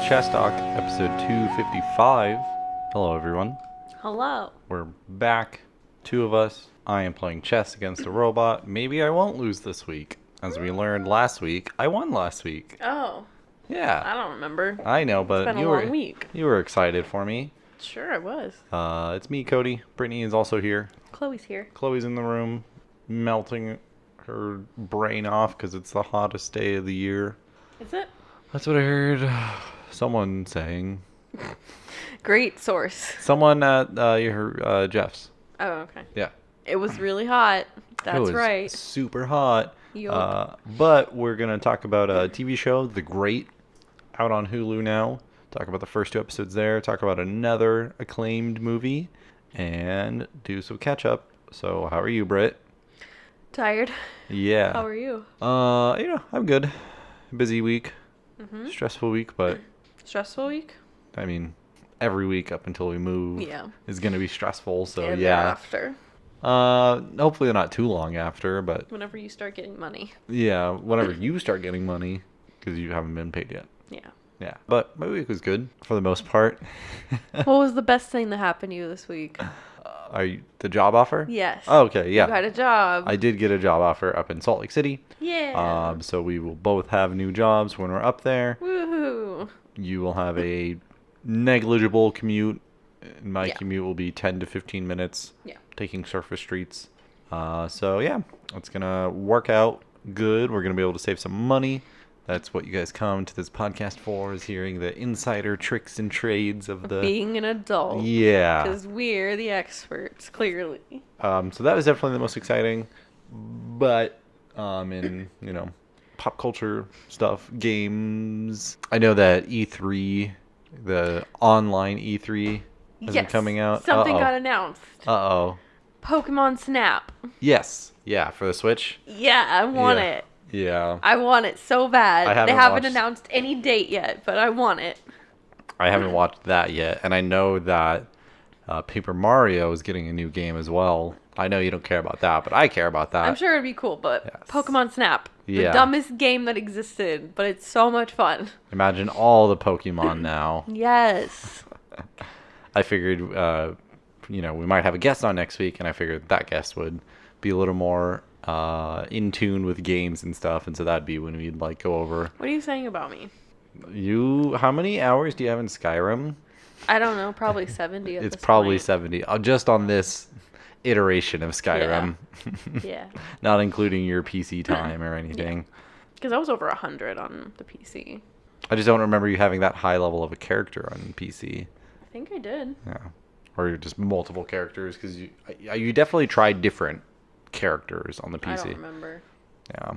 Chess Talk, episode 255. Hello, everyone. Hello. We're back. Two of us. I am playing chess against a robot. Maybe I won't lose this week. As we learned last week, I won last week. Oh. Yeah. I don't remember. I know, but It's been a long week. You were excited for me. Sure, I was. It's me, Cody. Brittany is also here. Chloe's here. Chloe's in the room, melting her brain off because it's the hottest day of the year. Is it? That's what I heard someone saying. Great source. Someone at Jeff's. Oh, okay. Yeah. It was really hot. That's it was right. Super hot. Yup. But we're going to talk about a TV show, The Great, out on Hulu now. Talk about the first two episodes there. Talk about another acclaimed movie. And do some catch-up. So, how are you, Britt? Tired. Yeah. How are you? I'm good. Busy week. Mm-hmm. Stressful week, but... Stressful week? I mean, every week up until we move is going to be stressful, so and yeah. Thereafter. Hopefully not too long after, but... Whenever you start getting money. Yeah, whenever you start getting money, because you haven't been paid yet. Yeah. Yeah, but my week was good, for the most part. What was the best thing that happened to you this week? Are you the job offer? Yes. Oh, okay, yeah. You got a job. I did get a job offer up in Salt Lake City. Yeah. So we will both have new jobs when we're up there. Woohoo. You will have a negligible commute. My commute will be 10 to 15 minutes. Yeah. Taking surface streets. So yeah, it's gonna work out good. We're gonna be able to save some money. That's what you guys come to this podcast for, is hearing the insider tricks and trades of the... Being an adult. Yeah. Because we're the experts, clearly. So that was definitely the most exciting. But in, pop culture stuff, games... I know that E3, the online E3 has been coming out. Something got announced. Uh-oh. Pokemon Snap. Yes. Yeah, for the Switch. Yeah, I want it. Yeah. I want it so bad. They haven't watched... announced any date yet, but I want it. I haven't watched that yet, and I know that Paper Mario is getting a new game as well. I know you don't care about that, but I care about that. I'm sure it'd be cool, but Yes. Pokemon Snap. Yeah. The dumbest game that existed, but it's so much fun. Imagine all the Pokemon now. Yes. I figured, we might have a guest on next week, and I figured that guest would be a little more in tune with games and stuff, and so that'd be when we'd go over. What are you saying about me? How many hours do you have in Skyrim? I don't know, probably 70 at It's this probably point. 70, just on this iteration of Skyrim. Yeah. Not including your PC time or anything. Because I was over 100 on the PC. I just don't remember you having that high level of a character on PC. I think I did. Yeah. Or just multiple characters, because you definitely tried different characters on the PC. I don't remember. Yeah.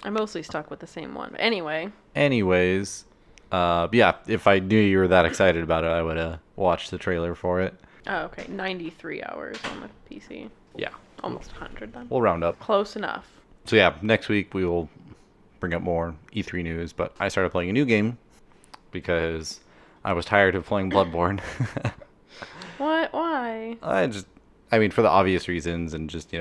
I mostly stuck with the same one. But anyway. Anyways, if I knew you were that excited about it, I would have watched the trailer for it. Oh, okay. 93 hours on the PC. Yeah. Almost 100 then. We'll round up. Close enough. So yeah, next week we will bring up more E3 news, but I started playing a new game because I was tired of playing Bloodborne. What? Why? For the obvious reasons, and just,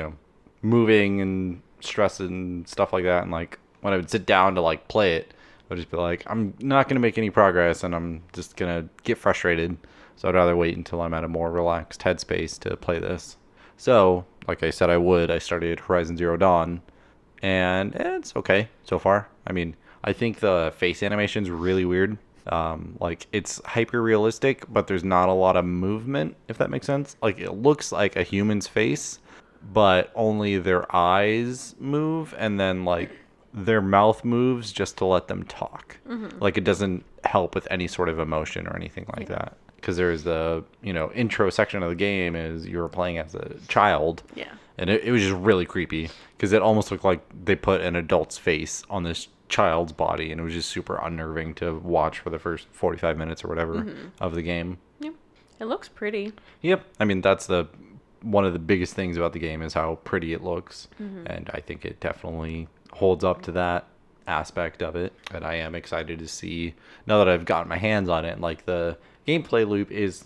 moving and stress and stuff like that. And when I would sit down to play it, I would just be like, I'm not going to make any progress, and I'm just going to get frustrated. So I'd rather wait until I'm at a more relaxed headspace to play this. So, like I said I started Horizon Zero Dawn, and it's okay so far. I think the face animation's really weird. It's hyper realistic, but there's not a lot of movement, if that makes sense. It looks like a human's face, but only their eyes move, and then their mouth moves just to let them talk. Mm-hmm. It doesn't help with any sort of emotion or anything like that. Because there's the intro section of the game is you were playing as a child. Yeah. And it was just really creepy because it almost looked like they put an adult's face on this child's body, and it was just super unnerving to watch for the first 45 minutes or whatever of the game. Yep. It looks pretty. Yep. That's one of the biggest things about the game is how pretty it looks. Mm-hmm. And I think it definitely holds up to that aspect of it. And I am excited to see, now that I've gotten my hands on it, the gameplay loop is,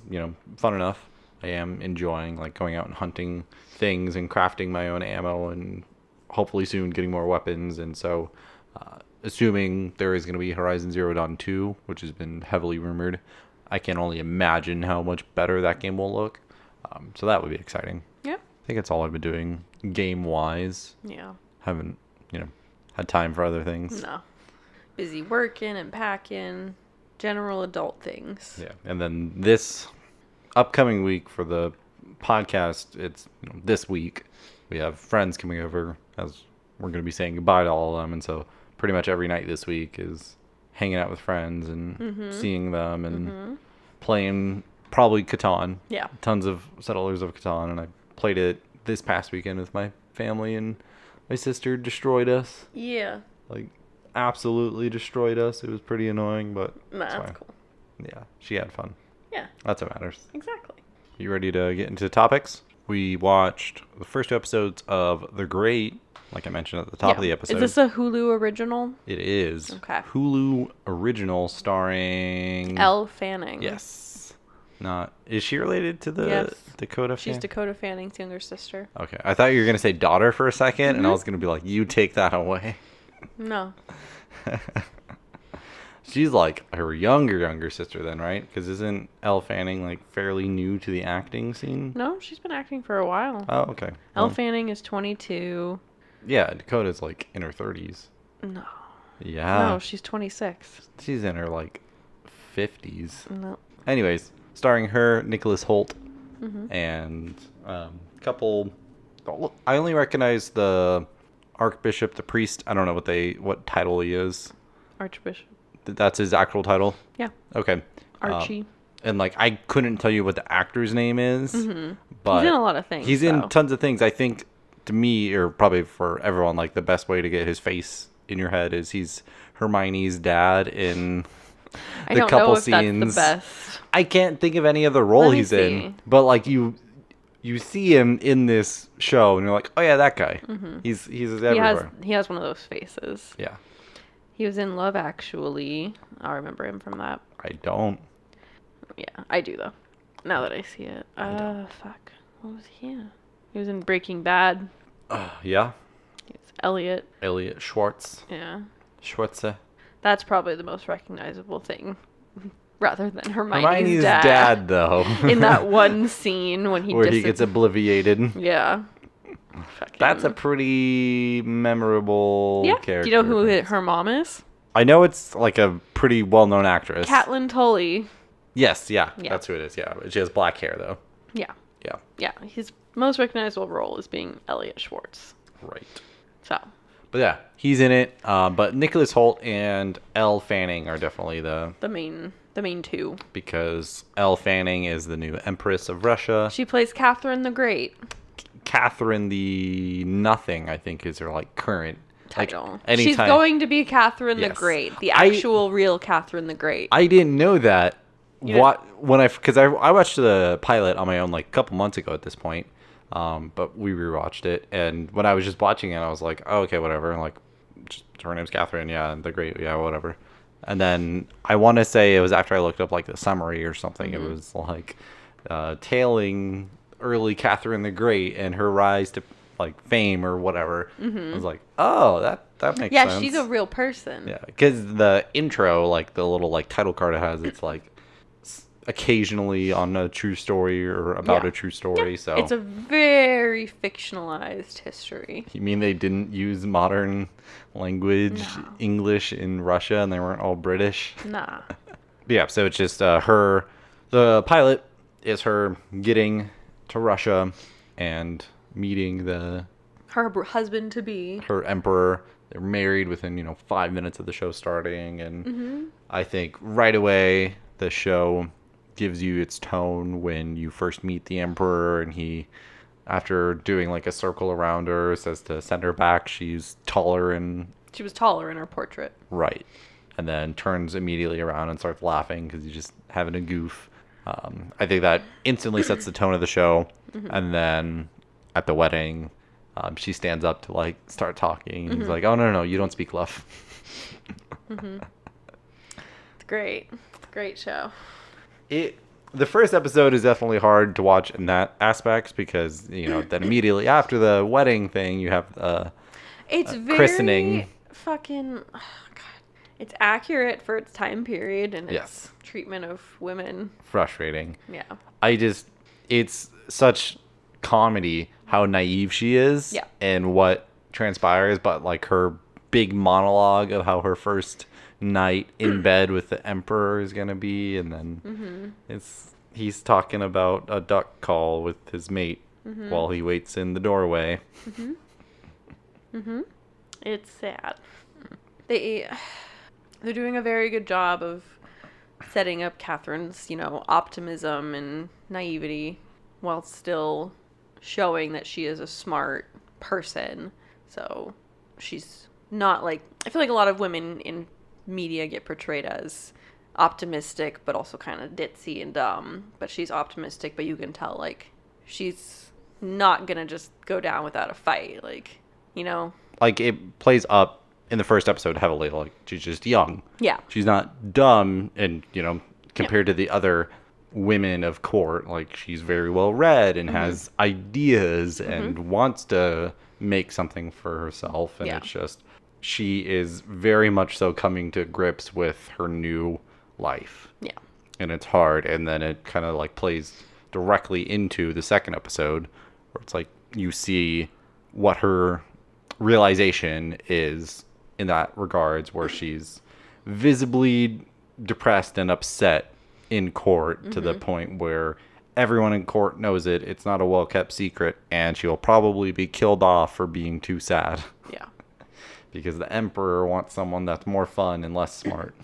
fun enough. I am enjoying going out and hunting things and crafting my own ammo, and hopefully soon getting more weapons. And so assuming there is going to be Horizon Zero Dawn 2, which has been heavily rumored. I can only imagine how much better that game will look. So that would be exciting. Yep. I think that's all I've been doing game-wise. Yeah. Haven't, had time for other things. No. Busy working and packing. General adult things. Yeah. And then this upcoming week for the podcast, it's this week, we have friends coming over as we're going to be saying goodbye to all of them. And so pretty much every night this week is hanging out with friends and seeing them and playing probably Catan. Yeah. Tons of Settlers of Catan. And I played it this past weekend with my family, and my sister destroyed us. Yeah. Like, absolutely destroyed us. It was pretty annoying, but That's fine. cool. Yeah, she had fun. Yeah. That's what matters. Exactly. You ready to get into topics? We watched the first 2 episodes of The Great, like I mentioned at the top of the episode. Is this a Hulu original? It is. Okay. Hulu original starring... Elle Fanning. Yes. Is she related to the Yes. Dakota She's Fanning? Dakota Fanning's younger sister. Okay. I thought you were going to say daughter for a second, and I was going to be like, you take that away. No. She's like her younger sister then, right? Because isn't Elle Fanning like fairly new to the acting scene? No, she's been acting for a while. Oh, okay. Elle Fanning is 22. Yeah, Dakota's like in her 30s. No. Yeah. No, she's 26. She's in her like 50s. No. Anyways, starring her, Nicholas Hoult, and couple. I only recognize the Archbishop, the priest. I don't know what title he is. Archbishop. That's his actual title? Yeah. Okay. Archie. And like I couldn't tell you what the actor's name is, but He's in a lot of things. he's in tons of things. I think to me, or probably for everyone, like the best way to get his face in your head is he's Hermione's dad in I the don't couple know if scenes. that's the best. I can't think of any other role Let me he's see. in, but like you see him in this show, and you're like, oh yeah, that guy. He's everywhere. He has one of those faces. Yeah, He was in Love Actually. I remember him from that. I don't. Yeah, I do though. Now that I see it. Fuck. What was he in? He was in Breaking Bad. Yeah, He's Elliot. Elliot Schwartz. Yeah. Schwartze. That's probably the most recognizable thing. Rather than Hermione's, Hermione's dad, though. in that one scene when where he gets obliviated. Yeah. Fucking... That's a pretty memorable character. Do you know who her mom is? I know it's like a pretty well-known actress. Catelyn Tully. Yes, yeah, Yeah. that's who it is. Yeah, she has black hair though. Yeah. Yeah, Yeah. His most recognizable role is being Elliot Schwartz. right. So. But yeah, he's in it. But Nicholas Hoult and Elle Fanning are definitely the main two. because Elle Fanning is the new Empress of Russia. She plays Catherine the Great. Catherine the Nothing, I think, is her like current Title. Like, anytime. She's going to be Catherine the Yes. Great, the actual real Catherine the Great. I didn't know that. You Because I watched the pilot on my own like a couple months ago at this point, but we rewatched it, and when I was just watching it, I was like, oh, okay, whatever. Like, just, her name's Catherine, yeah, the Great, yeah, whatever. And then I want to say it was after I looked up like the summary or something. It was like tailing early Catherine the Great and her rise to like fame or whatever. I was like, oh, that makes sense. Yeah, she's a real person. Yeah, because the intro, like the little like title card it has, it's like occasionally on a true story or about a true story. Yeah. So it's a very fictionalized history. you mean they didn't use modern language English in Russia and they weren't all British? Nah. Yeah, so it's just her. The pilot is her getting to Russia and meeting Her husband to be. her emperor. They're married within 5 minutes of the show starting, and I think right away the show gives you its tone when you first meet the emperor, and he, after doing like a circle around her, says to send her back. She's taller and She was taller in her portrait. right, and then turns immediately around and starts laughing because he's just having a goof. I think that instantly sets the tone of the show, and then at the wedding, she stands up to like start talking, and he's like, "Oh no, you don't speak love." It's great. It's a great show. The first episode is definitely hard to watch in that aspect because then immediately after the wedding thing you have It's very christening. fucking... Oh, God. It's accurate for its time period and its Yes. treatment of women. Frustrating. Yeah. It's such comedy how naive she is Yeah. and what transpires, but like her big monologue of how her first night in bed with the emperor is gonna be, and then he's talking about a duck call with his mate while he waits in the doorway. It's sad. They're doing a very good job of setting up Catherine's, optimism and naivety while still showing that she is a smart person. So she's not like... I feel like a lot of women in media get portrayed as optimistic, but also kind of ditzy and dumb. But she's optimistic, but you can tell, like, she's not gonna just go down without a fight. Like, Like, it plays up in the first episode heavily, like, she's just young. Yeah. She's not dumb, and, compared to the other women of court, like, she's very well read and has ideas and wants to make something for herself. And it's just, she is very much so coming to grips with her new life. Yeah. And it's hard. And then it kind of, like, plays directly into the second episode, where it's like, you see what her realization is in that regards, where she's visibly depressed and upset in court to the point where everyone in court knows it. It's not a well-kept secret, and she'll probably be killed off for being too sad. Yeah. Because the emperor wants someone that's more fun and less smart.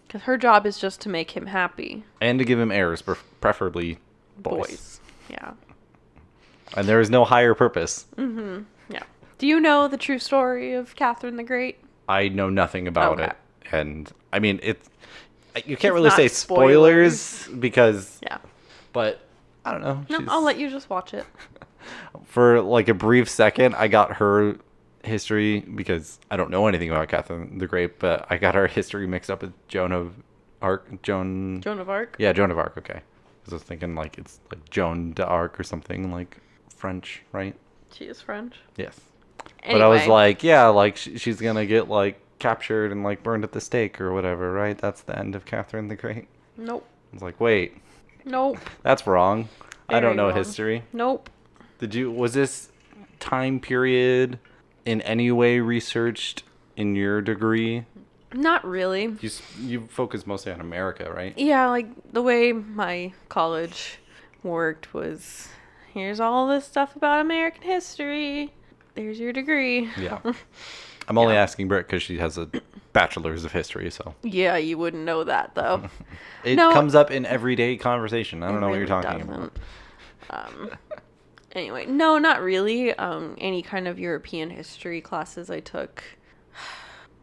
Because her job is just to make him happy. And to give him heirs, preferably boys. Yeah. And there is no higher purpose. Yeah. Do you know the true story of Catherine the Great? I know nothing about it. And, I mean, you can't It's really not say spoilers because... Yeah. But, I don't know. No, I'll let you just watch it. For, like, a brief second, I got her history, because I don't know anything about Catherine the Great, but I got her history mixed up with Joan of Arc. Joan of Arc? Yeah, Joan of Arc, okay. Because I was thinking, like, it's like Joan d'Arc or something, like French, right? She is French. Yes. Anyway. But I was like, yeah, like, she's gonna get, like, captured and, like, burned at the stake or whatever, right? That's the end of Catherine the Great. Nope. I was like, wait. Nope. That's wrong. I don't know wrong. history. Nope. Was this time period in any way researched in your degree? Not really. You focus mostly on America, right? Yeah, like, the way my college worked was, here's all this stuff about American history. There's your degree. Yeah. I'm only asking Britt because she has a bachelor's of history, so. Yeah, you wouldn't know that, though. It comes up in everyday conversation. I don't know what you're talking about. about. Anyway, no, not really. Any kind of European history classes I took,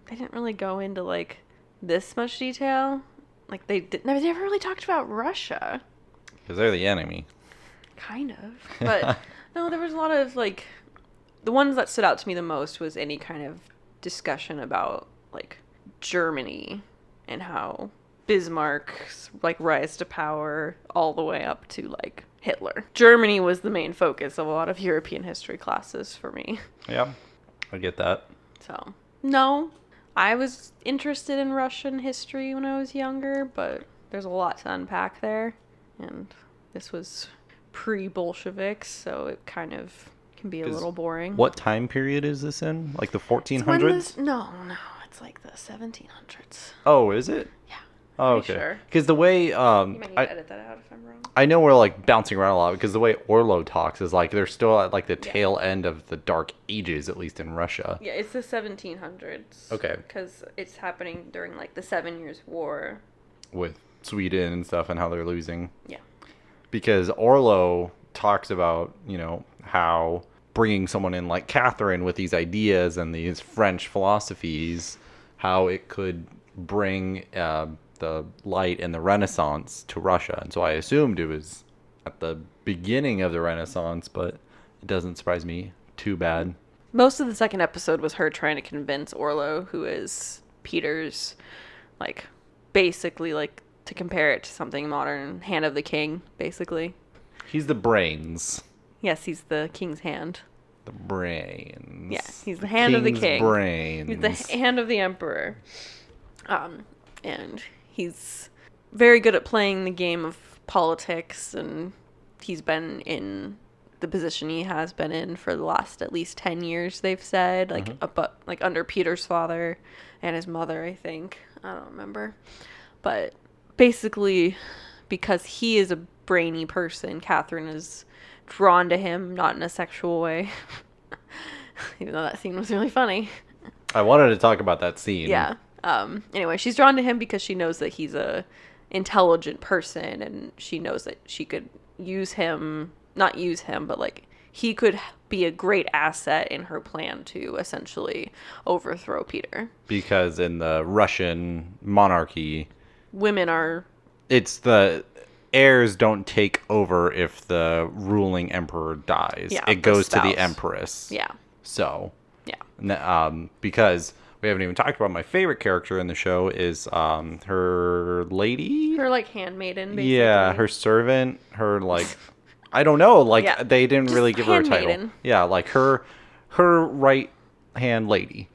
they didn't really go into, like, this much detail. Like, they never really talked about Russia. Because they're the enemy. Kind of. But, no, there was a lot of, like, the ones that stood out to me the most was any kind of discussion about, like, Germany and how Bismarck's, like, rise to power all the way up to, like, Hitler. Germany was the main focus of a lot of European history classes for me. Yeah, I get that. So, no, I was interested in Russian history when I was younger, but there's a lot to unpack there. And this was pre-Bolsheviks, so it kind of can be a little boring. What time period is this in? Like the 1400s? No, it's like the 1700s. Oh, is it? Yeah. Oh, okay. Sure. Because the way You might need to edit that out if I'm wrong. I know we're like bouncing around a lot because the way Orlo talks is like they're still at like the tail end of the Dark Ages, at least in Russia. Yeah, it's the 1700s. Okay. Because it's happening during like the 7 Years' War. With Sweden and stuff and how they're losing. Yeah. Because Orlo talks about, how bringing someone in like Catherine with these ideas and these French philosophies, how it could bring the light and the Renaissance to Russia. And so I assumed it was at the beginning of the Renaissance, but it doesn't surprise me too bad. Most of the second episode was her trying to convince Orlo, who is Peter's, like, basically, like, to compare it to something modern, Hand of the King, basically. He's the brains. Yes, he's the king's hand. The brains. Yeah, he's the hand of the king's king. Brains. He's the hand of the emperor. And he's very good at playing the game of politics, and he's been in the position he has been in for the last at least 10 years, they've said, like under Peter's father and his mother, I think. I don't remember. But basically, because he is a brainy person, Catherine is drawn to him, not in a sexual way. Even though that scene was really funny. I wanted to talk about that scene. Yeah. Anyway, she's drawn to him because she knows that he's a intelligent person, and she knows that she could not use him, but like he could be a great asset in her plan to essentially overthrow Peter. Because in the Russian monarchy, it's the heirs don't take over if the ruling emperor dies. Yeah, it goes to the empress. Yeah. So, yeah. Because we haven't even talked about my favorite character in the show is her lady? Her, like, handmaiden, basically. Yeah, her servant, her, like, I don't know, like, they didn't really give her a title. Handmaiden. Yeah, like, her right-hand lady.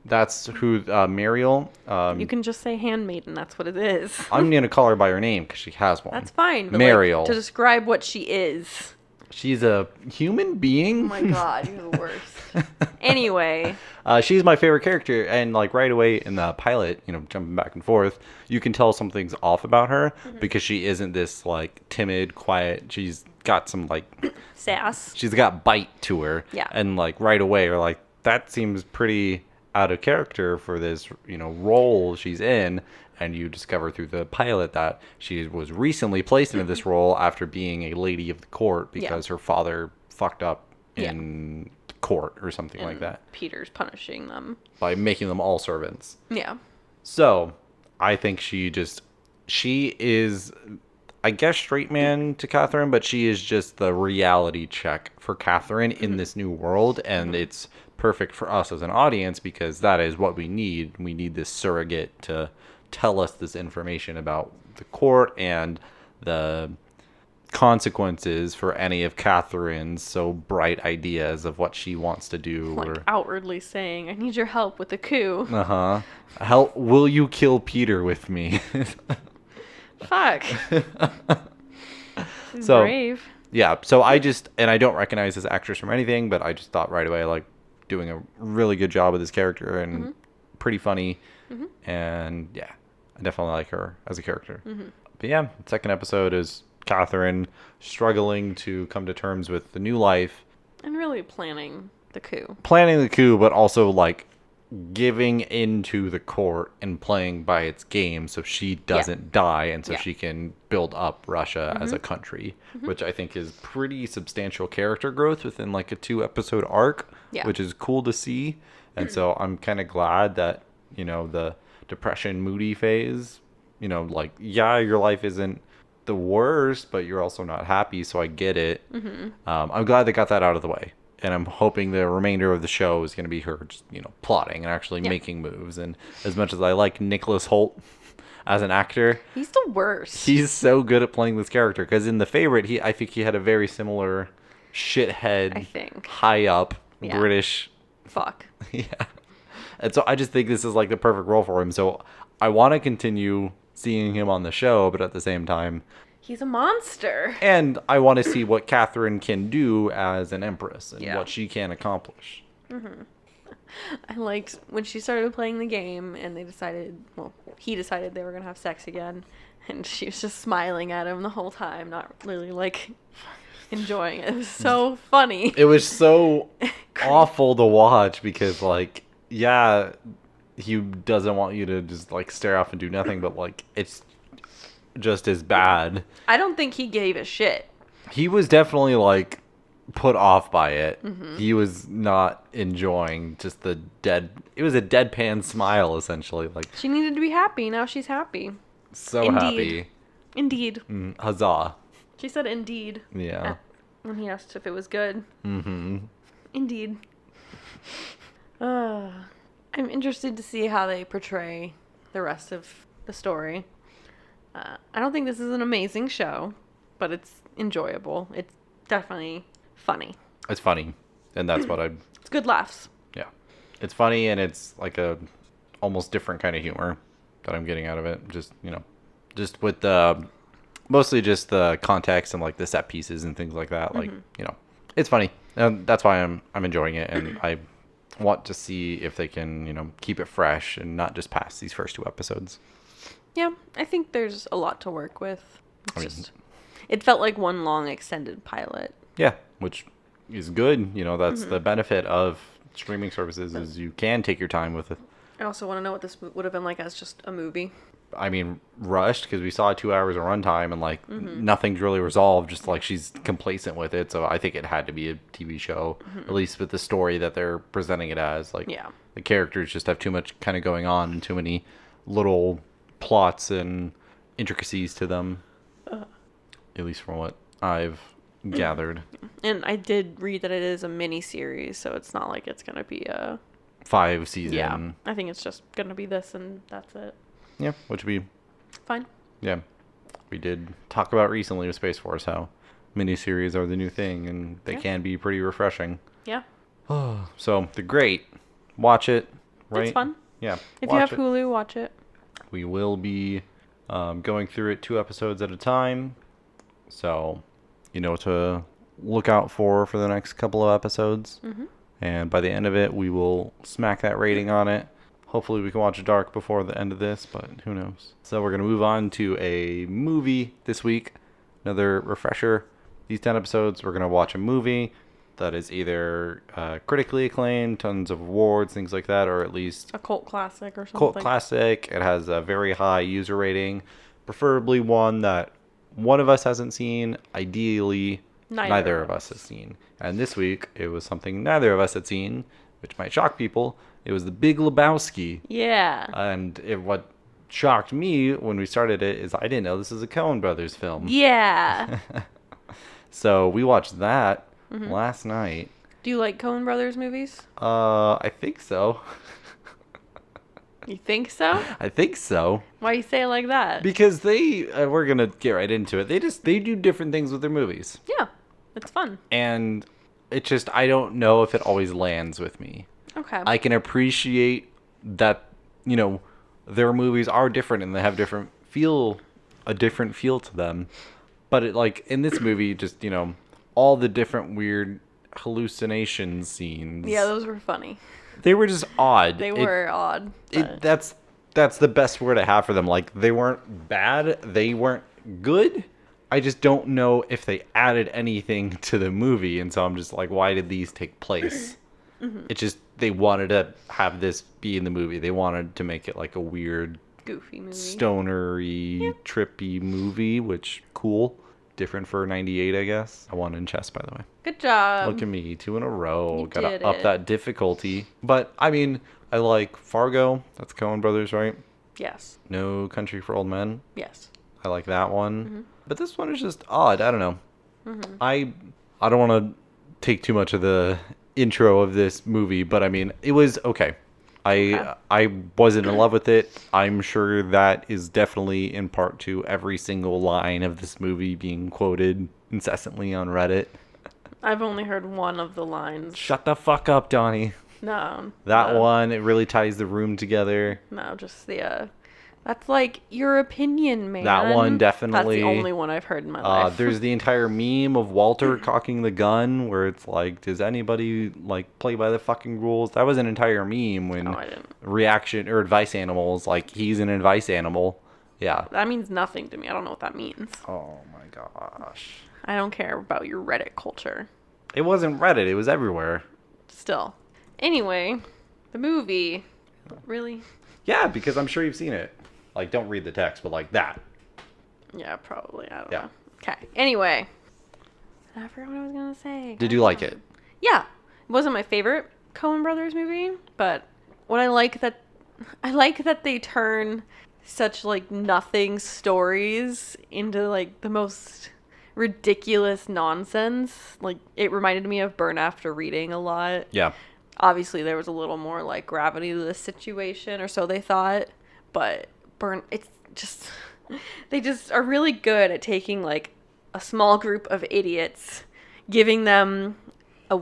That's who, Muriel. You can just say handmaiden, that's what it is. I'm going to call her by her name because she has one. That's fine. But Muriel. Like, to describe what she is. She's a human being. Oh my god, you're the worst. Anyway. She's my favorite character, and like right away in the pilot, jumping back and forth, you can tell something's off about her because she isn't this like timid, quiet. She's got some like sass. She's got bite to her. Yeah. And like right away, you're like, that seems pretty out of character for this, role she's in. And you discover through the pilot that she was recently placed into this role after being a lady of the court because her father fucked up in court or something like that. Peter's punishing them. By making them all servants. Yeah. So, I think she is, I guess, straight man to Catherine, but she is just the reality check for Catherine in this new world. And it's perfect for us as an audience because that is what we need. We need this surrogate to tell us this information about the court and the consequences for any of Catherine's so bright ideas of what she wants to do. Like outwardly saying, I need your help with the coup. Will you kill Peter with me? Fuck. So brave. Yeah, so I don't recognize this actress from anything, but I just thought right away, like, doing a really good job with this character and pretty funny. And yeah, I definitely like her as a character. But yeah, the second episode is Catherine struggling to come to terms with the new life. And really planning the coup. But also like giving into the court and playing by its game so she doesn't die and so she can build up Russia as a country, which I think is pretty substantial character growth within like a 2-episode arc, which is cool to see. And so I'm kind of glad that, the depression, moody phase, like, your life isn't the worst, but you're also not happy, so I get it. I'm glad they got that out of the way. And I'm hoping the remainder of the show is going to be her just, plotting and actually making moves. And as much as I like Nicholas Hoult as an actor, he's the worst. He's so good at playing this character. Because in The Favorite, I think he had a very similar shithead, high up, British. Fuck. And so I just think this is like the perfect role for him. So I want to continue seeing him on the show, but at the same time, he's a monster. And I want to see what Catherine can do as an empress and what she can accomplish. I liked when she started playing the game and he decided they were going to have sex again. And she was just smiling at him the whole time, not really like enjoying it. It was so funny. It was so awful to watch because like, he doesn't want you to just like stare off and do nothing, but like it's just as bad. I don't think he gave a shit. He was definitely like put off by it. He was not enjoying just it was a deadpan smile essentially. Like she needed to be happy. Now she's happy. So happy. Indeed. Huzzah. She said indeed. Yeah. When he asked if it was good. Indeed. I'm interested to see how they portray the rest of the story. I don't think this is an amazing show, but it's enjoyable. It's definitely funny. It's funny. And that's what It's good laughs. yeah. It's funny, and it's like a almost different kind of humor that I'm getting out of it. Just, just with the, mostly just the context and like the set pieces and things like that. Like, it's funny. And that's why I'm enjoying it. And I want to see if they can, keep it fresh and not just pass these first 2 episodes. Yeah, I think there's a lot to work with. I It felt like one long extended pilot. Yeah, which is good. That's the benefit of streaming services is you can take your time with it. I also want to know what this would have been like as just a movie. I mean, rushed because we saw 2 hours of runtime and like nothing's really resolved. Just like she's complacent with it, so I think it had to be a TV show, at least with the story that they're presenting it as. Like, the characters just have too much kind of going on and too many little plots and intricacies to them. At least from what I've gathered. And I did read that it is a mini series, so it's not like it's gonna be a 5 season. Yeah, I think it's just gonna be this and that's it. Yeah, which would be fine. Yeah, we did talk about recently with Space Force how miniseries are the new thing, and they can be pretty refreshing. Yeah. So they're great. Watch it. Right? It's fun. Yeah. If you have Hulu, watch it. We will be going through it 2 episodes at a time. So, you know what to look out for the next couple of episodes. And by the end of it, we will smack that rating on it. Hopefully we can watch Dark before the end of this, but who knows. So we're going to move on to a movie this week. Another refresher. These 10 episodes, we're going to watch a movie that is either critically acclaimed, tons of awards, things like that, or at least a cult classic or something. Cult classic. It has a very high user rating, preferably one that one of us hasn't seen, ideally neither of us has seen. And this week, it was something neither of us had seen, which might shock people. It was the Big Lebowski. Yeah. And what shocked me when we started it is I didn't know this is a Coen Brothers film. Yeah. So we watched that last night. Do you like Coen Brothers movies? I think so. You think so? I think so. Why you say it like that? Because we're going to get right into it. They do different things with their movies. Yeah. It's fun. And it just, I don't know if it always lands with me. Okay. I can appreciate that, their movies are different and they have a different feel to them. But in this movie, just, all the different weird hallucination scenes. Yeah, those were funny. They were just odd. They were odd. That's the best word I have for them. They weren't bad. They weren't good. I just don't know if they added anything to the movie. And so I'm just like, why did these take place? It just, they wanted to have this be in the movie. They wanted to make it like a weird, goofy movie, stonery, trippy movie, which cool. Different for 98, I guess. I won in chess, by the way. Good job. Look at me, 2 in a row. You Gotta did up it. that difficulty. But, I mean, I like Fargo. That's Coen Brothers, right? Yes. No Country for Old Men. Yes. I like that one. But this one is just odd. I don't know. I don't want to take too much of the intro of this movie, but I mean, it was okay. I wasn't in love with it. I'm sure that is definitely in part to every single line of this movie being quoted incessantly on Reddit. I've only heard one of the lines. Shut the fuck up, Donnie. No. That one, it really ties the room together. No, just the, that's like your opinion, man. That one definitely. That's the only one I've heard in my life. There's the entire meme of Walter cocking the gun where it's like, does anybody play by the fucking rules? That was an entire meme when I didn't. reaction or advice animals, he's an advice animal. Yeah. That means nothing to me. I don't know what that means. Oh my gosh. I don't care about your Reddit culture. It wasn't Reddit. It was everywhere. Still. Anyway, the movie. Really? Yeah, because I'm sure you've seen it. Don't read the text, but that. Yeah, probably. I don't Yeah. know. Okay. Anyway. I forgot what I was going to say. Did you like it? Yeah. It wasn't my favorite Coen Brothers movie, but what I like that they turn such nothing stories into the most ridiculous nonsense. It reminded me of Burn After Reading a lot. Yeah. Obviously there was a little more gravity to the situation, or so they thought, but it's just, they just are really good at taking a small group of idiots, giving them a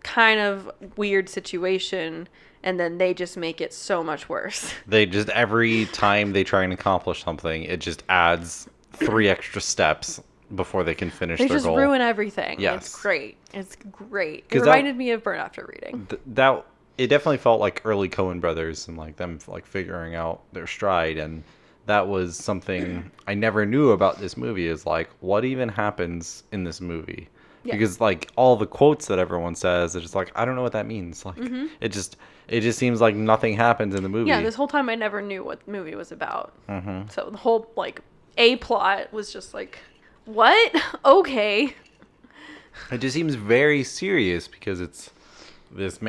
kind of weird situation, and then they just make it so much worse. They just, every time they try and accomplish something, it just adds 3 extra steps before they can finish They their just goal. ruin everything. Yes. It's great. It's great. It 'Cause reminded me of Burn After Reading. That it definitely felt like early Coen brothers and like them like figuring out their stride, and that was something I never knew about this movie, is like what even happens in this movie. Yeah. Because like all the quotes that everyone says, it's just like I don't know what that means. Like it just seems like nothing happens in the movie. Yeah, this whole time I never knew what the movie was about. So the whole like A plot was just like, what? Okay. It just seems very serious because it's this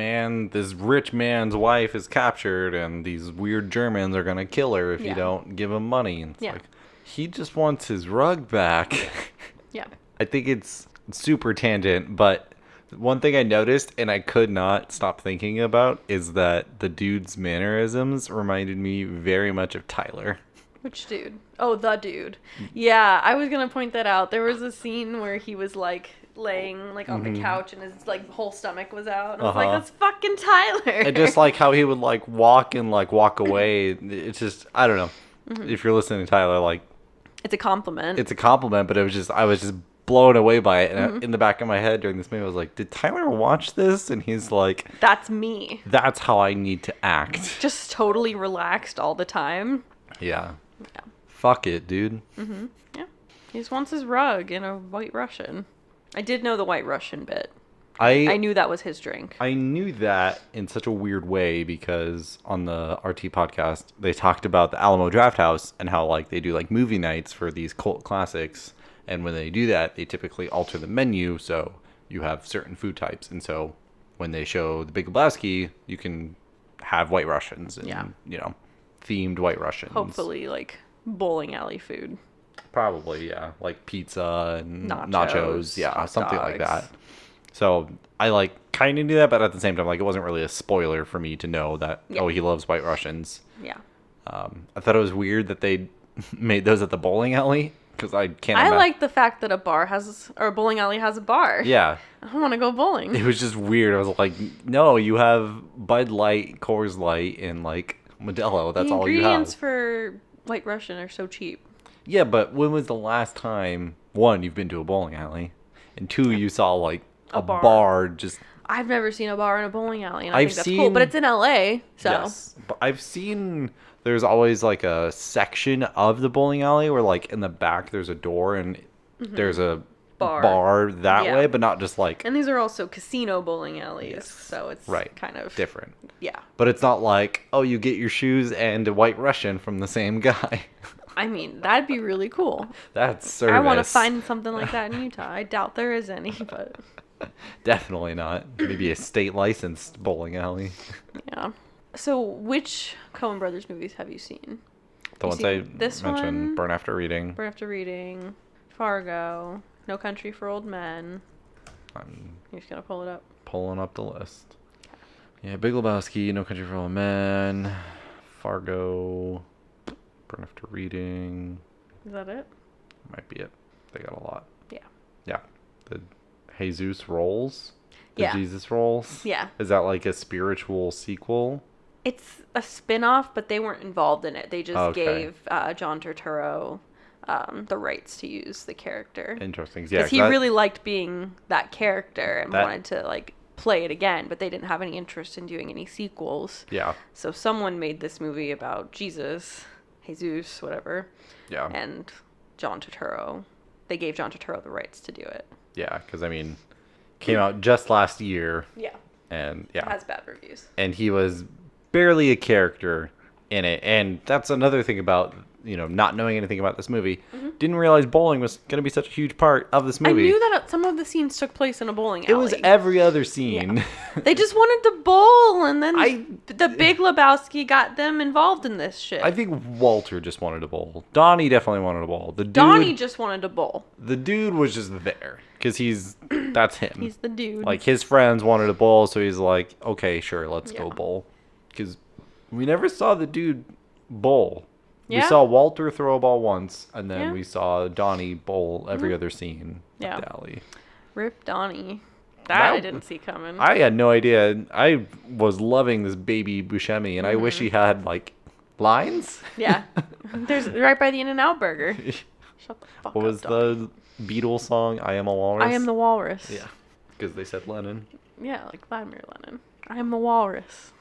rich man's wife is captured, and these weird Germans are gonna kill her if you don't give him money. And it's like he just wants his rug back. Yeah. I think it's super tangent, but one thing I noticed and I could not stop thinking about is that the dude's mannerisms reminded me very much of Tyler. Which dude? Oh, the dude. Yeah, I was gonna point that out. There was a scene where he was like laying like on the couch and his like whole stomach was out. And I was like, that's fucking Tyler. And just like how he would like walk and like walk away. It's just, I don't know. If you're listening to Tyler, like it's a compliment. it's a compliment, but I was just blown away by it. And in the back of my head during this movie, I was like, did Tyler watch this? And he's like, that's me. That's how I need to act. Just totally relaxed all the time. Yeah. Fuck it, dude. Yeah. He just wants his rug and a White Russian. I did know the White Russian bit. I knew that was his drink. I knew that in such a weird way because on the RT podcast, they talked about the Alamo Drafthouse and how like they do like movie nights for these cult classics. And when they do that, they typically alter the menu so you have certain food types. And so when they show the Big Lebowski, you can have White Russians and, you know, themed White Russians. Hopefully, like bowling alley food. Probably, yeah. Like pizza and nachos, yeah, something like dogs. that. So I like kind of knew that, but at the same time, like it wasn't really a spoiler for me to know that, oh, he loves White Russians. Yeah. I thought it was weird that they made those at the bowling alley. Because I can't I like the fact that a bowling alley has a bar. Yeah. I want to go bowling. It was just weird. I was like, no, you have Bud Light, Coors Light, and like Modelo. That's all you have. The ingredients for White Russian are so cheap. Yeah, but when was the last time, one, you've been to a bowling alley, and two, you saw like a bar just... I've never seen a bar in a bowling alley, and I think that's cool. But it's in LA, so... Yes, but I've seen... There's always like a section of the bowling alley where like in the back there's a door and there's a bar that way, but not just like... And these are also casino bowling alleys, so it's kind of... different. Yeah. But it's not like, oh, you get your shoes and a White Russian from the same guy. I mean, that'd be really cool. That's service. I want to find something like that in Utah. I doubt there is any, but... Definitely not. Maybe a state licensed bowling alley. Yeah. So, which Coen Brothers movies have you seen? The ones I mentioned: Burn After Reading, Fargo, No Country for Old Men. You're just gonna pull it up. Pulling up the list. Yeah, Big Lebowski, No Country for Old Men, Fargo, Burn After Reading. Is that it? Might be it. They got a lot. Yeah. Yeah. The Jesus Rolls. Yeah. Jesus Rolls. Yeah. Is that like a spiritual sequel? It's a spin-off, but they weren't involved in it. They just gave John Turturro the rights to use the character. Interesting. Yeah, because he really liked being that character and wanted to like play it again, but they didn't have any interest in doing any sequels. Yeah. So someone made this movie about Jesus, whatever. Yeah. And John Turturro. They gave John Turturro the rights to do it. Yeah, because I mean, came out just last year. Yeah. And it has bad reviews. And he was barely a character in it. And that's another thing about, you know, not knowing anything about this movie. Didn't realize bowling was going to be such a huge part of this movie. I knew that some of the scenes took place in a bowling alley. It was every other scene. Yeah. They just wanted to bowl, and then the Big Lebowski got them involved in this shit. I think Walter just wanted to bowl. Donnie definitely wanted to bowl. Donnie just wanted to bowl. The dude was just there because that's him. He's the dude. Like his friends wanted to bowl, so he's like, okay, sure, let's go bowl. Because we never saw the dude bowl. Yeah. We saw Walter throw a ball once, and then we saw Donnie bowl every other scene at the alley. Rip Donnie. I didn't see coming. I had no idea. I was loving this baby Buscemi, and I wish he had, like, lines. Yeah. There's right by the In-N-Out burger. Shut the fuck up, What was doggy. the Beatles song? I Am a Walrus? I am the walrus. Yeah, because they said Lennon. Yeah, like Vladimir Lenin. I am the walrus.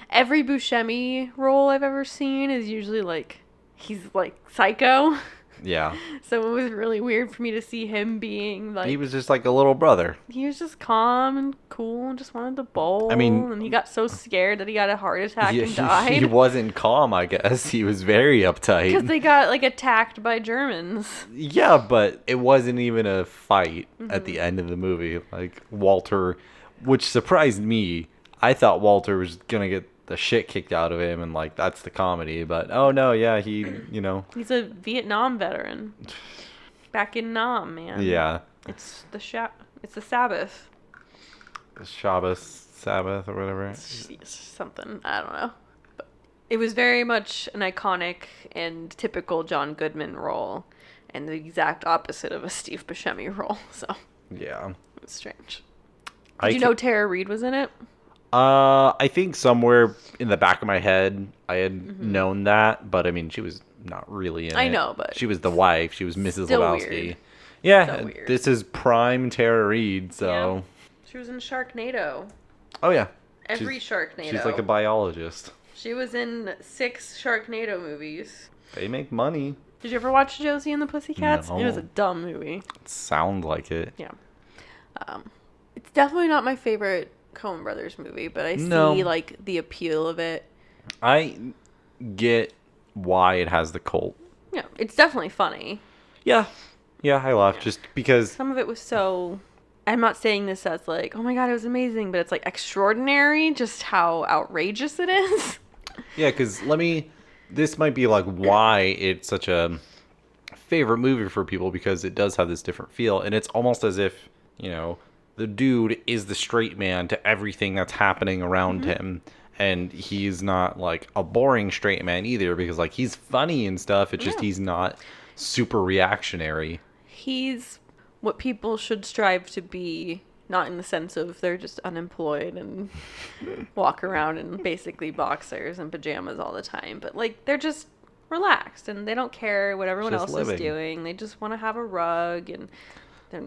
Every Buscemi role I've ever seen is usually like, he's like psycho. Yeah. So it was really weird for me to see him being like... He was just like a little brother. He was just calm and cool and just wanted to bowl. I mean... And he got so scared that he got a heart attack and died. He wasn't calm, I guess. He was very uptight. Because they got, like, attacked by Germans. Yeah, but it wasn't even a fight at the end of the movie. Like, Walter, which surprised me. I thought Walter was going to get the shit kicked out of him, and, like, that's the comedy. But, oh, no, yeah, he, you know. He's a Vietnam veteran. Back in Nam, man. Yeah. It's the Sabbath. Shabbos, Sabbath, or whatever. It's something. I don't know. But it was very much an iconic and typical John Goodman role, and the exact opposite of a Steve Buscemi role. So, Yeah. it was strange. Did you know Tara Reid was in it? I think somewhere in the back of my head I had known that, but I mean, she was not really in it. I know, but she was the wife. She was Mrs. still Lebowski. weird. Yeah, So weird. this is prime Tara Reid, so. Yeah. She was in Sharknado. Oh yeah, Every Sharknado. she's like a biologist. She was in 6 Sharknado movies. They make money. Did you ever watch Josie and the Pussycats? No. It was a dumb movie. Sound like it. Yeah. It's definitely not my favorite Coen Brothers movie, but I see No. like the appeal of it. I get why it has the cult. Yeah, it's definitely funny. Yeah, I laughed just because. Some of it was so... I'm not saying this as like, oh my god, it was amazing, but it's like extraordinary just how outrageous it is. Yeah, because this might be like why it's such a favorite movie for people, because it does have this different feel, and it's almost as if, you know, the dude is the straight man to everything that's happening around him, and he's not like a boring straight man either, because like he's funny and stuff. It's just he's not super reactionary. He's what people should strive to be, not in the sense of they're just unemployed and walk around in basically boxers and pajamas all the time, but like they're just relaxed and they don't care what everyone else is doing. They just want to have a rug, and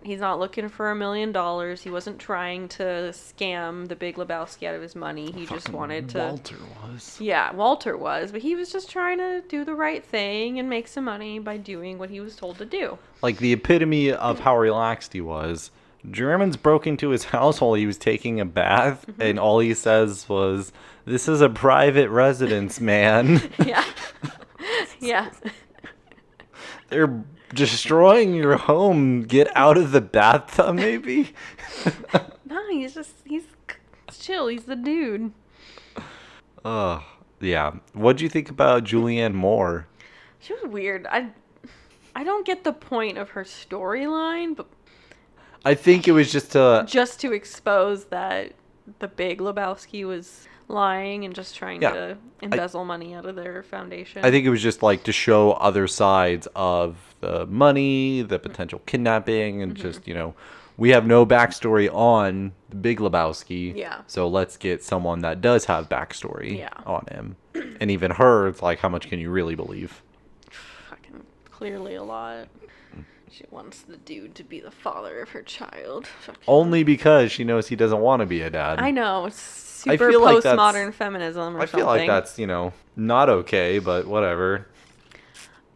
he's not looking for $1 million. He wasn't trying to scam the Big Lebowski out of his money. He just wanted to... Walter was. Yeah, Walter was, but he was just trying to do the right thing and make some money by doing what he was told to do. Like the epitome of how relaxed he was. Germans broke into his house while he was taking a bath, and all he says was, "This is a private residence, man." Yeah. Yeah. They're destroying your home. Get out of the bathtub, maybe? No, he's chill. He's the dude. Yeah. What'd you think about Julianne Moore? She was weird. I don't get the point of her storyline, but I think it was just to expose that the Big Lebowski was lying and just trying to embezzle money out of their foundation. I think it was just like to show other sides of the money, the potential kidnapping, and just, you know, we have no backstory on the Big Lebowski. Yeah. So let's get someone that does have backstory Yeah. on him. And even her, it's like, how much can you really believe? Fucking clearly a lot. She wants the dude to be the father of her child. Fucking... Only because she knows he doesn't want to be a dad. I know. It's super feel like postmodern feminism or something. I feel like that's, you know, not okay, but whatever.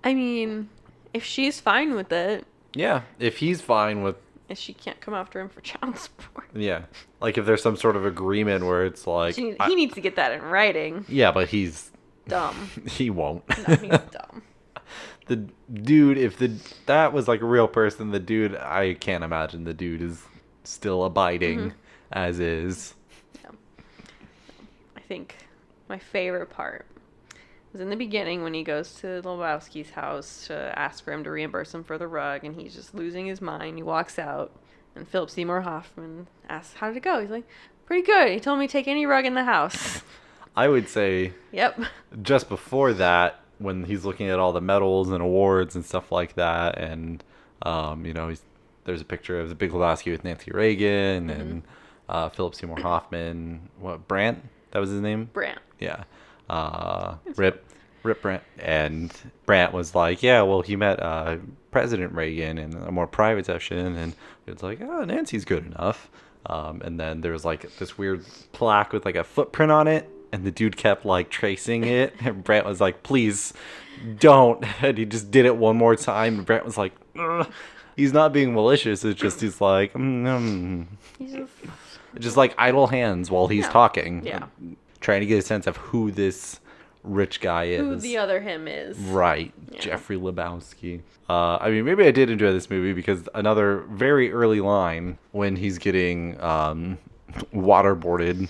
I mean, if she's fine with it. Yeah, if he's fine with... And she can't come after him for child support. Yeah, like if there's some sort of agreement where it's like... He needs to get that in writing. Yeah, but he's... Dumb. He won't. No, he's dumb. The dude, if that was like a real person, the dude, I can't imagine the dude is still abiding as is. Yeah. I think my favorite part was in the beginning when he goes to Lebowski's house to ask for him to reimburse him for the rug, and he's just losing his mind. He walks out, and Philip Seymour Hoffman asks, "How did it go?" He's like, "Pretty good. He told me to take any rug in the house." I would say, Yep. just before that, when he's looking at all the medals and awards and stuff like that, and you know, he's there's a picture of the Big Lebowski with Nancy Reagan and Philip Seymour Hoffman. What, Brandt? That was his name? Brant. Yeah. Rip Brandt. And Brandt was like, yeah, well, he met President Reagan in a more private session. And it's like, oh, Nancy's good enough. And then there was like this weird plaque with like a footprint on it. And the dude kept like tracing it. And Brandt was like, please don't. And he just did it one more time. And Brandt was like, ugh. He's not being malicious. It's just he's like, He's just like idle hands while he's talking. Yeah. Trying to get a sense of who this rich guy is. who the other him is. Right. Yeah. Jeffrey Lebowski. I mean, maybe I did enjoy this movie because another very early line when he's getting waterboarded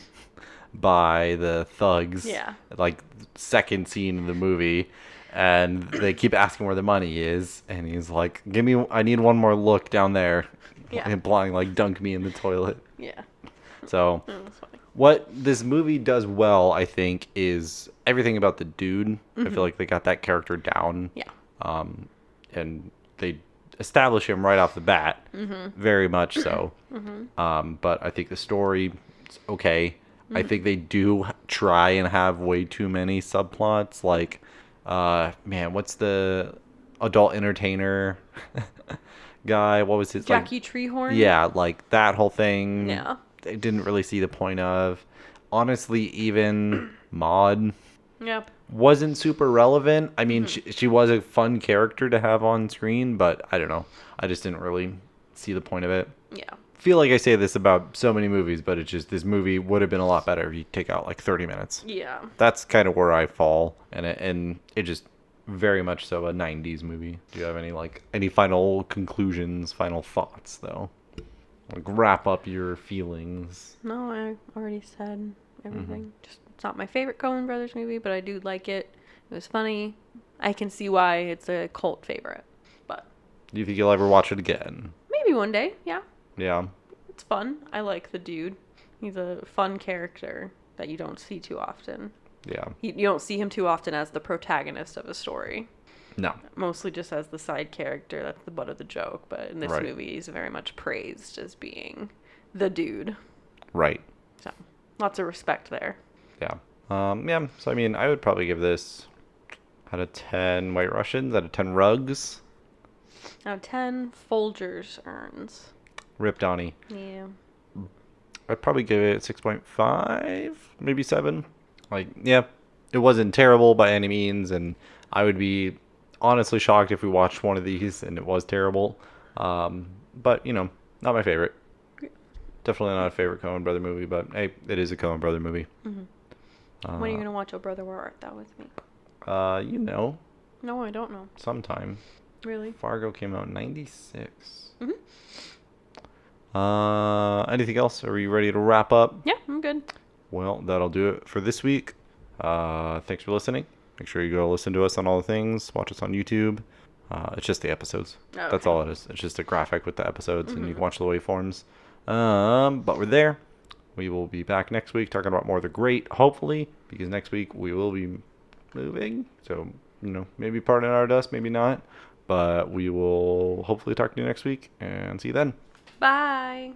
by the thugs. Yeah. Like, second scene in the movie. And they keep asking where the money is. And he's like, I need one more look down there. Yeah. Implying, like, dunk me in the toilet. Yeah. So, That's funny. what this movie does well, I think, is everything about the dude. I feel like they got that character down. Yeah. And they establish him right off the bat. Very much so. But I think the story is okay. I think they do try and have way too many subplots. Like, man, what's the adult entertainer guy? What was his Jackie Treehorn? Yeah, like that whole thing. Yeah. They didn't really see the point of. Honestly, even Maud Yep. wasn't super relevant. I mean, she was a fun character to have on screen, but I don't know. I just didn't really see the point of it. Yeah. Feel like I say this about so many movies, but it's just this movie would have been a lot better if you take out like 30 minutes. Yeah. That's kind of where I fall, and it just very much so a 90s movie. Do you have any final conclusions, final thoughts though? Like wrap up your feelings. No, I already said everything. Just it's not my favorite Coen Brothers movie, but I do like it. It was funny. I can see why it's a cult favorite. But Do you think you'll ever watch it again? maybe one day, yeah. Yeah. It's fun. I like the dude. He's a fun character that you don't see too often. Yeah. You don't see him too often as the protagonist of a story. No. Mostly just as the side character that's the butt of the joke. But in this Right. movie, he's very much praised as being the dude. Right. So, lots of respect there. Yeah. Yeah. So I mean, I would probably give this out of 10 White Russians, out of 10 rugs. Now, 10 Folgers urns. Rip Donnie. Yeah. I'd probably give it 6.5, maybe 7. Like, yeah, it wasn't terrible by any means, and I would be honestly shocked if we watched one of these and it was terrible. But, you know, not my favorite. Definitely not a favorite Coen Brother movie, but hey, it is a Coen Brother movie. When are you going to watch Oh Brother, Where Art Thou with me? You know, No, I don't know. sometime. Really? Fargo came out in 96. Mhm. Anything else? Are we ready to wrap up? Yeah, I'm good. Well, that'll do it for this week. Thanks for listening. Make sure you go listen to us on all the things. Watch us on YouTube. It's just the episodes. Okay. That's all it is. It's just a graphic with the episodes, and you can watch the waveforms. But we're there. We will be back next week talking about more of the great, hopefully, because next week we will be moving. So, you know, maybe pardon our dust, maybe not. But we will hopefully talk to you next week, and see you then. Bye.